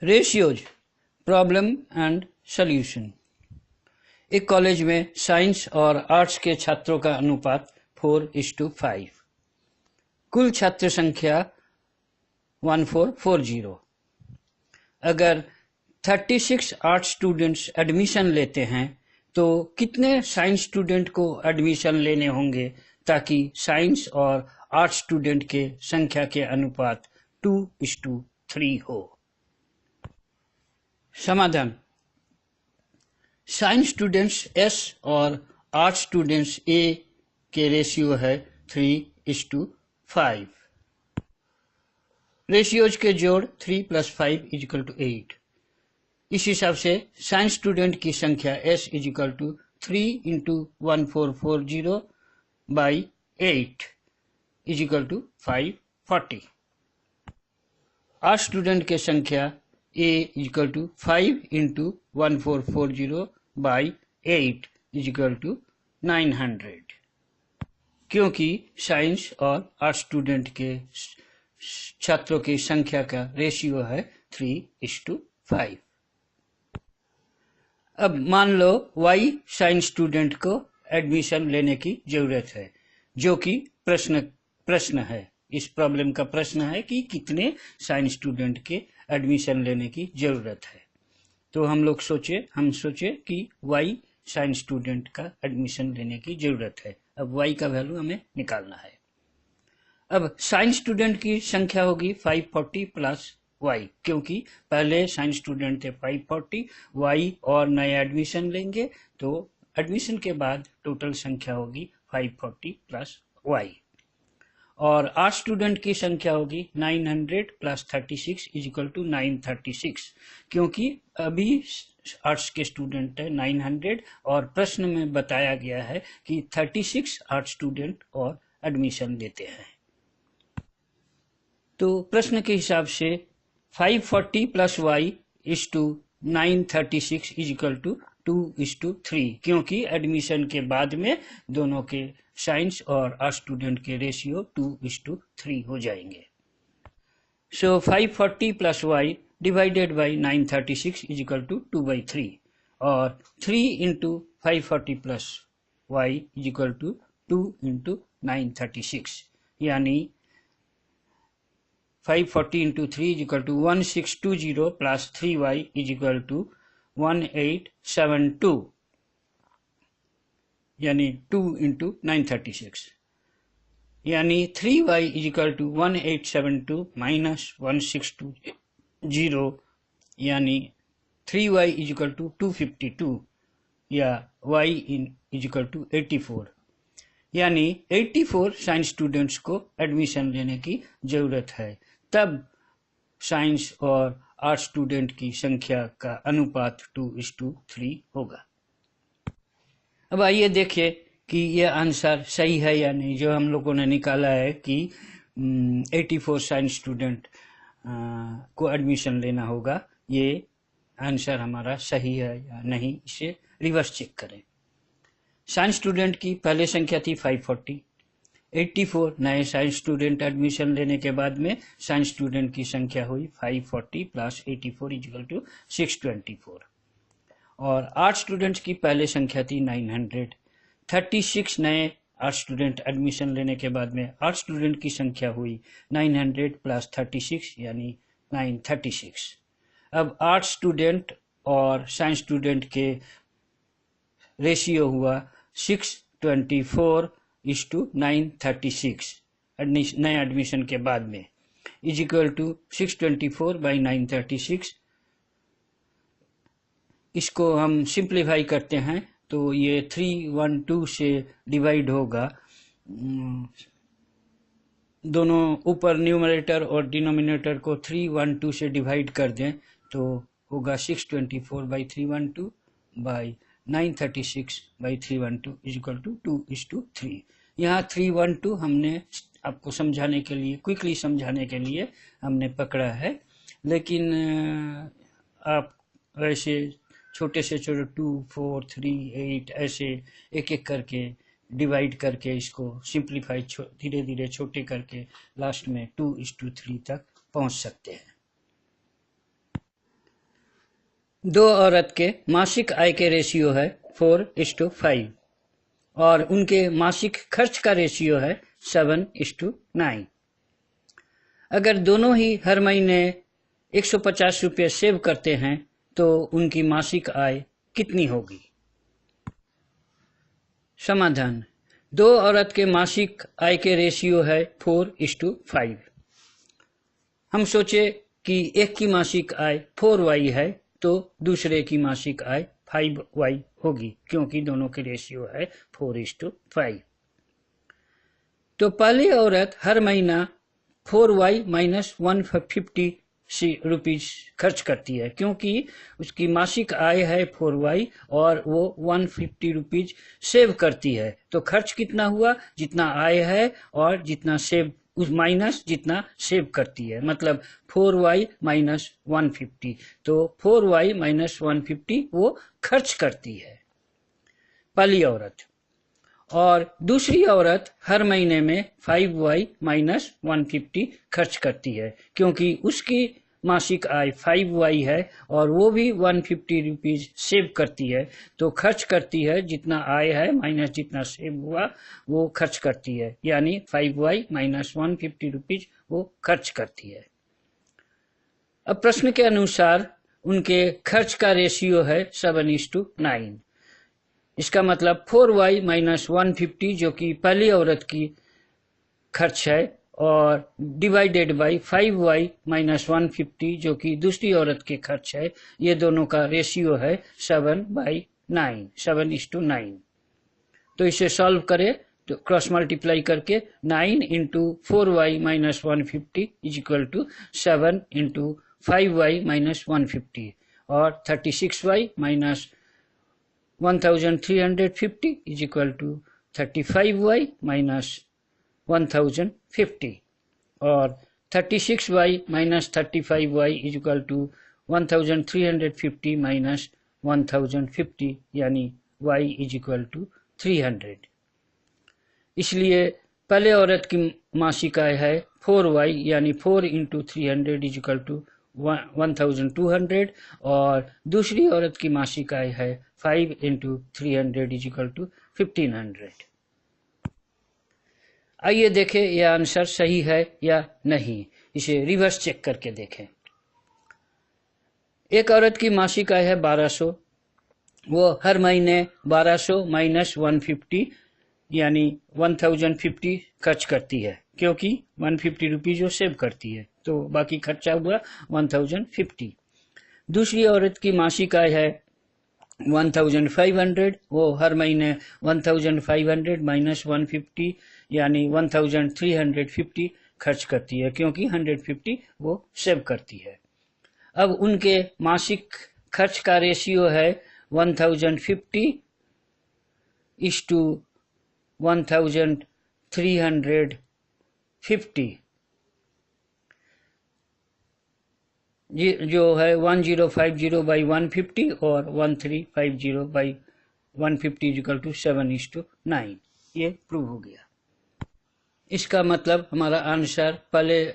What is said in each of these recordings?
Ratios, problem and solution. एक college में science और आर्ट्स के छात्रों का अनुपात 4:5। कुल छात्र संख्या 1440। अगर 36 आर्ट्स स्टूडेंट्स एडमिशन लेते हैं तो कितने साइंस स्टूडेंट को एडमिशन लेने होंगे ताकि साइंस और आर्ट्स स्टूडेंट के संख्या के अनुपात 2:3 हो। समाधान। साइंस स्टूडेंट्स S और आर्ट्स स्टूडेंट्स A के रेशियो है 3:5। रेशियोज के जोड़ 3 + 5 = 8। इस हिसाब से साइंस स्टूडेंट की संख्या S = 3 × 1440 by 8 = 540। आर्ट्स स्टूडेंट की संख्या A = 5 × 1440 by 8 = 900। क्योंकि साइंस और आर्ट्स स्टूडेंट के छात्रों की संख्या का रेशियो है 3:5। अब मान लो Y साइंस स्टूडेंट को एडमिशन लेने की जरूरत है, जो कि प्रश्न है। इस प्रॉब्लम का प्रश्न है कि कितने साइंस स्टूडेंट के एडमिशन लेने की जरूरत है। तो हम सोचे कि Y साइंस स्टूडेंट का एडमिशन लेने की जरूरत है। अब Y का वैल्यू हमें निकालना है। अब साइंस स्टूडेंट की संख्या होगी 540 + Y, क्योंकि पहले साइंस स्टूडेंट थे 540। Y और नए एडमिशन लेंगे तो एडमिशन के बाद टोटल संख्या होगी 540 + Y। और आर्ट्स स्टूडेंट की संख्या होगी 900 + 36 = 936, क्योंकि अभी आर्ट्स के स्टूडेंट है 900 और प्रश्न में बताया गया है कि 36 आर्ट्स स्टूडेंट और एडमिशन लेते हैं। तो प्रश्न के हिसाब से 540 + Y = 936 = 2:3, क्योंकि एडमिशन के बाद में दोनों के साइंस और आर्ट्स स्टूडेंट के रेशियो 2:3 हो जाएंगे। सो 540 + Y divided by 936 = 2/3, और 3 × 540 + Y = 2 × 936, यानी 540 × 3 = 1620 + 3Y = 1872, यानी 2 × 936, यानी 3Y = 1872 - 1620, यानी 3Y = 252, या Y = 84, यानी 84 साइंस स्टूडेंट्स को एडमिशन लेने की जरूरत है। तब साइंस और आर्ट्स स्टूडेंट की संख्या का अनुपात 2:3 होगा। अब आइए देखिए कि यह आंसर सही है या नहीं। जो हम लोगों ने निकाला है कि 84 साइंस स्टूडेंट को एडमिशन लेना होगा, ये आंसर हमारा सही है या नहीं, इसे रिवर्स चेक करें। साइंस स्टूडेंट की पहले संख्या थी 540। 84 नए साइंस स्टूडेंट एडमिशन लेने के बाद में साइंस स्टूडेंट की संख्या हुई 540 + 84 = 624। और आर्ट्स स्टूडेंट्स की पहले संख्या थी 900। 36 नए आर्ट्स स्टूडेंट एडमिशन लेने के बाद में आर्ट्स स्टूडेंट की संख्या हुई 900 + 36, यानी 936। अब आर्ट्स स्टूडेंट और साइंस स्टूडेंट के रेशियो हुआ 624 = 936 नए एडमिशन के बाद में, = 624 / 936। इसको हम सिंप्लीफाई करते हैं तो ये 312 से डिवाइड होगा। दोनों ऊपर न्यूमरेटर और डिनोमिनेटर को 312 से डिवाइड कर दें तो होगा 624 / 312 / 936 / 312 = 2:3। यहाँ 312 हमने आपको समझाने के लिए, क्विकली समझाने के लिए हमने पकड़ा है, लेकिन आप वैसे छोटे से छोटे 2, 4, 3, 8 ऐसे एक एक करके डिवाइड करके इसको सिंप्लीफाई धीरे धीरे छोटे करके लास्ट में 2:3 तक पहुंच सकते हैं। दो औरत के मासिक आय के रेशियो है 4:5 और उनके मासिक खर्च का रेशियो है 7:9। अगर दोनों ही हर महीने 150 रुपये सेव करते हैं तो उनकी मासिक आय कितनी होगी? समाधान: दो औरत के मासिक आय के रेशियो है 4:5। हम सोचे कि एक की मासिक आय 4Y है तो दूसरे की मासिक आय 5Y होगी, क्योंकि दोनों के रेशियो है 4:5। तो पहली औरत हर महीना 4Y माइनस 150 रुपीज खर्च करती है, क्योंकि उसकी मासिक आय है 4Y और वो 150 रुपीज सेव करती है। तो खर्च कितना हुआ? जितना आय है और जितना सेव उस माइनस जितना सेव करती है, मतलब 4Y माइनस 150। तो 4Y माइनस 150 वो खर्च करती है पहली औरत। और दूसरी औरत हर महीने में 5Y माइनस 150 खर्च करती है, क्योंकि उसकी मासिक आय 5Y है और वो भी 150 रुपीज सेव करती है। तो खर्च करती है जितना आय है माइनस जितना सेव हुआ वो खर्च करती है, यानी 5Y माइनस 150 रुपीज वो खर्च करती है। अब प्रश्न के अनुसार उनके खर्च का रेशियो है 7:9। इसका मतलब 4Y माइनस 150 जो कि पहली औरत की खर्च है और डिवाइडेड बाई 5Y माइनस 150 जो कि दूसरी औरत के खर्च है, ये दोनों का रेशियो है 7:9। तो इसे सॉल्व करें तो क्रॉस मल्टीप्लाई करके 9 into 4Y minus 150 is equal to 7 into 5Y minus 150 और 36Y minus 1350 is equal to 35Y minus 1050 और 36Y minus 35Y is equal to 1350 minus 1050 यानी Y is equal to 300। इसलिए पहले औरत की मासिक आय है 4Y यानी 4 इंटू 300 is equal to 1200 और दूसरी औरत की मासिक आय है 5 इंटू 300 इज इक्वल टू 1500। आइए देखें यह आंसर सही है या नहीं। इसे रिवर्स चेक करके देखें। एक औरत की मासिक आय है 1200, वो हर महीने 1200 माइनस 150 यानी 1050 खर्च करती है, क्योंकि 150 रुपीज वो सेव करती है, तो बाकी खर्चा हुआ 1050। दूसरी औरत की मासिक आय है 1500, वो हर महीने 1500 माइनस 150 यानी 1350 खर्च करती है, क्योंकि 150 वो सेव करती है। अब उनके मासिक खर्च का रेशियो है 1050 इस टू 1350 जो है 1050 बाई 150 और 1350 बाई 150 इक्वल टू 7:9। ये प्रूव हो गया। इसका मतलब हमारा आंसर पहले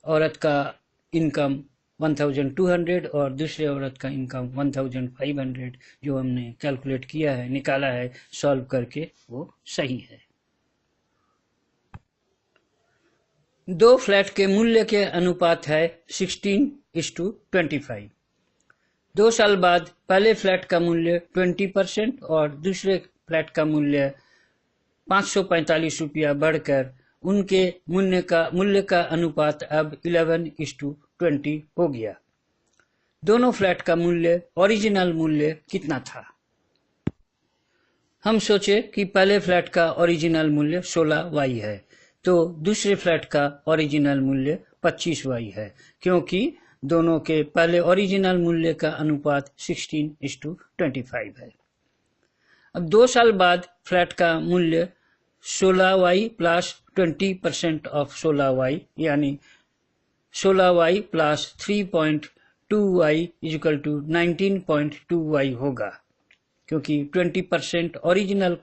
औरत का इनकम 1200 और दूसरे औरत का इनकम 1500 जो हमने कैलकुलेट किया है, निकाला है सॉल्व करके, वो सही है। दो फ्लैट के मूल्य के अनुपात है 16:25। 2 साल बाद पहले फ्लैट का मूल्य 20% और दूसरे फ्लैट का मूल्य 545 रुपया बढ़कर उनके मूल्य का अनुपात अब 11:20 हो गया। दोनों फ्लैट का मूल्य ओरिजिनल मूल्य कितना था? हम सोचे कि पहले फ्लैट का ओरिजिनल मूल्य 16Y है, तो दूसरे फ्लैट का ओरिजिनल मूल्य 25Y है, क्योंकि दोनों के पहले ओरिजिनल मूल्य का अनुपात 16:25 है। अब 2 साल बाद फ्लैट का मूल्य 16Y प्लस 20% ऑफ 16Y यानी 16Y plus 3.2Y is equal to 19.2Y होगा, क्योंकि 20% ओरिजिनल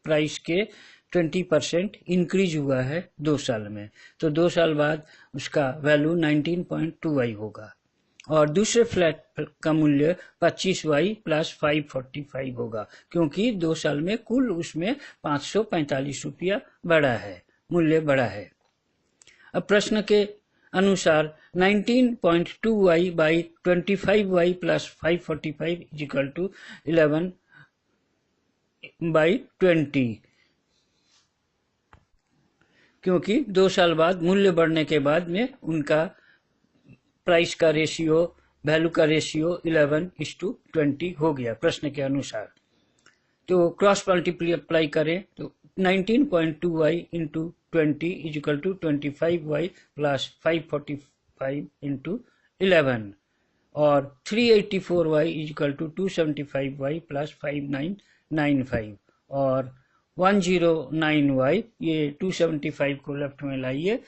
प्राइस के 20% इंक्रीज हुआ है 2 साल में, तो 2 साल बाद उसका वैल्यू 19.2Y होगा। और दूसरे फ्लैट का मूल्य 25y प्लस 545 होगा, क्योंकि 2 साल में कुल उसमें 545 रुपया बढ़ा है, मूल्य बढ़ा है। अब प्रश्न के अनुसार 19.2y by 25y plus 545 is equal to 11/20, क्योंकि 2 साल बाद मूल्य बढ़ने के बाद में उनका प्राइस का रेशियो, वैल्यू का रेशियो 11:20 हो गया प्रश्न के अनुसार। तो क्रॉस मल्टीप्लाई करें तो 19.2y into 20 is equal to 25y plus 545 into 11, और 384y is equal to 275y plus 5995, और 109y, ये 275 को लेफ्ट में लाइए,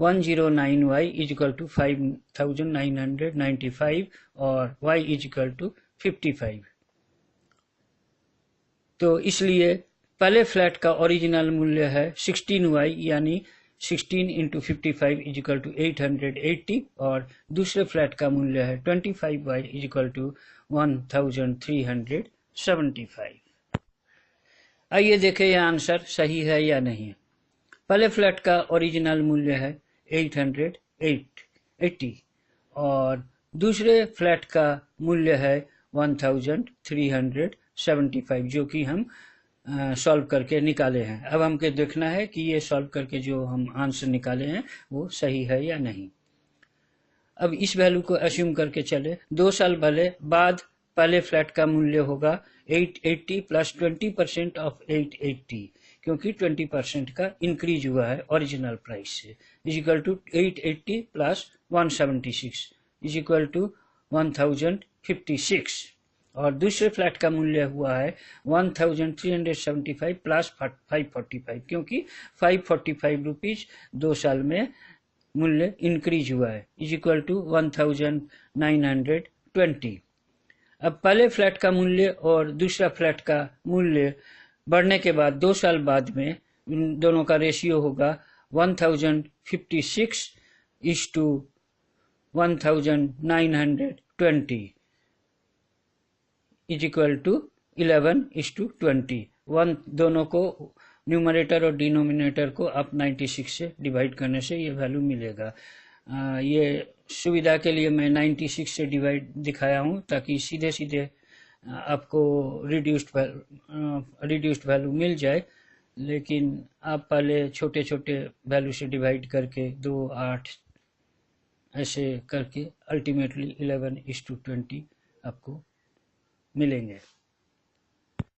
109y इज इक्वल टू 5995 और y इज इक्वल टू 55। तो इसलिए पहले फ्लैट का ओरिजिनल मूल्य है 16y, यानी 16 इंटू 55 इज इक्वल टू 880, और दूसरे फ्लैट का मूल्य है 25y इज इक्वल टू 1375। आइए देखें यह आंसर सही है या नहीं। पहले फ्लैट का ओरिजिनल मूल्य है 880 और दूसरे फ्लैट का मूल्य है 1375, जो कि हम सॉल्व करके निकाले हैं। अब हमको देखना है कि ये सॉल्व करके जो हम आंसर निकाले हैं वो सही है या नहीं। अब इस वैल्यू को अस्यूम करके चले, 2 साल बाद पहले फ्लैट का मूल्य होगा 880 प्लस 20% ऑफ 880, क्योंकि 20% का इंक्रीज हुआ है ओरिजिनल प्राइस से, is equal to 880 plus 176 is equal to 1056, और दूसरे फ्लैट का मूल्य हुआ है 1375 प्लस 545, क्योंकि 545 रुपीज 2 साल में मूल्य इंक्रीज हुआ है, इज इक्वल टू 1920। अब पहले फ्लैट का मूल्य और दूसरा फ्लैट का मूल्य बढ़ने के बाद 2 साल बाद में इन दोनों का रेशियो होगा 1056 is to 1920 is equal to 11:20। दोनों को न्यूमरेटर और डिनोमिनेटर को आप 96 से डिवाइड करने से ये वैल्यू मिलेगा। ये सुविधा के लिए मैं 96 से डिवाइड दिखाया हूँ, ताकि सीधे सीधे आपको रिड्यूस्ड वैल्यू मिल जाए, लेकिन आप पहले छोटे छोटे वैल्यू से डिवाइड करके 2, 8 ऐसे करके अल्टीमेटली 11:20 आपको मिलेंगे।